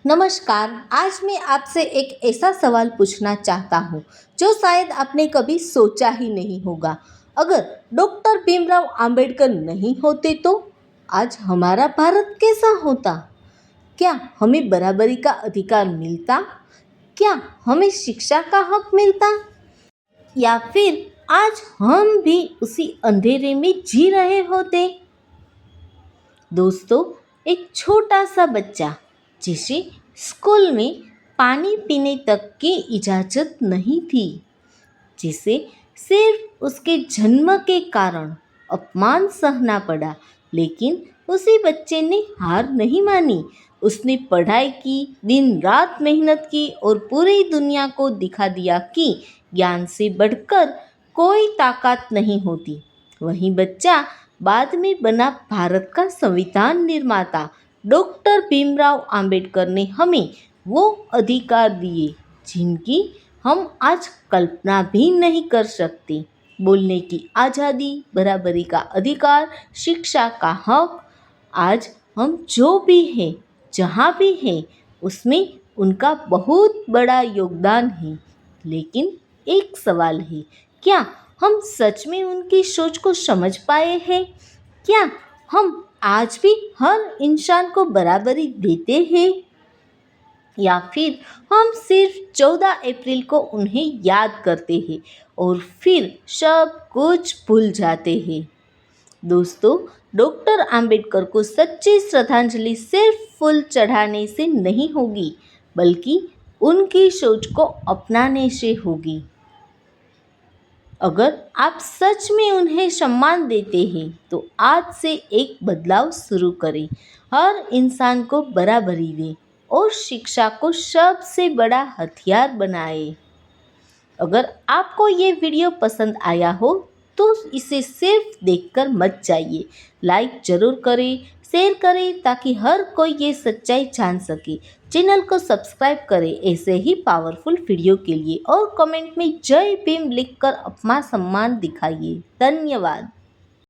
नमस्कार। आज मैं आपसे एक ऐसा सवाल पूछना चाहता हूँ जो शायद आपने कभी सोचा ही नहीं होगा। अगर डॉक्टर भीमराव अंबेडकर नहीं होते तो आज हमारा भारत कैसा होता? क्या हमें बराबरी का अधिकार मिलता? क्या हमें शिक्षा का हक मिलता? या फिर आज हम भी उसी अंधेरे में जी रहे होते? दोस्तों, एक छोटा सा बच्चा जिसे स्कूल में पानी पीने तक की इजाज़त नहीं थी, जिसे सिर्फ उसके जन्म के कारण अपमान सहना पड़ा, लेकिन उसी बच्चे ने हार नहीं मानी। उसने पढ़ाई की, दिन रात मेहनत की और पूरी दुनिया को दिखा दिया कि ज्ञान से बढ़कर कोई ताकत नहीं होती। वही बच्चा बाद में बना भारत का संविधान निर्माता। डॉक्टर भीमराव अंबेडकर ने हमें वो अधिकार दिए जिनकी हम आज कल्पना भी नहीं कर सकते। बोलने की आज़ादी, बराबरी का अधिकार, शिक्षा का हक। आज हम जो भी हैं, जहाँ भी हैं, उसमें उनका बहुत बड़ा योगदान है। लेकिन एक सवाल है, क्या हम सच में उनकी सोच को समझ पाए हैं? क्या हम आज भी हर इंसान को बराबरी देते हैं? या फिर हम सिर्फ 14 अप्रैल को उन्हें याद करते हैं और फिर सब कुछ भूल जाते हैं? दोस्तों, डॉक्टर अंबेडकर को सच्ची श्रद्धांजलि सिर्फ फूल चढ़ाने से नहीं होगी, बल्कि उनकी सोच को अपनाने से होगी। अगर आप सच में उन्हें सम्मान देते हैं तो आज से एक बदलाव शुरू करें। हर इंसान को बराबरी दें और शिक्षा को सबसे बड़ा हथियार बनाएं। अगर आपको ये वीडियो पसंद आया हो तो इसे सिर्फ देखकर मत जाइए। लाइक ज़रूर करें, शेयर करें ताकि हर कोई ये सच्चाई जान सके। चैनल को सब्सक्राइब करें ऐसे ही पावरफुल वीडियो के लिए और कमेंट में जय भीम लिखकर अपना सम्मान दिखाइए। धन्यवाद।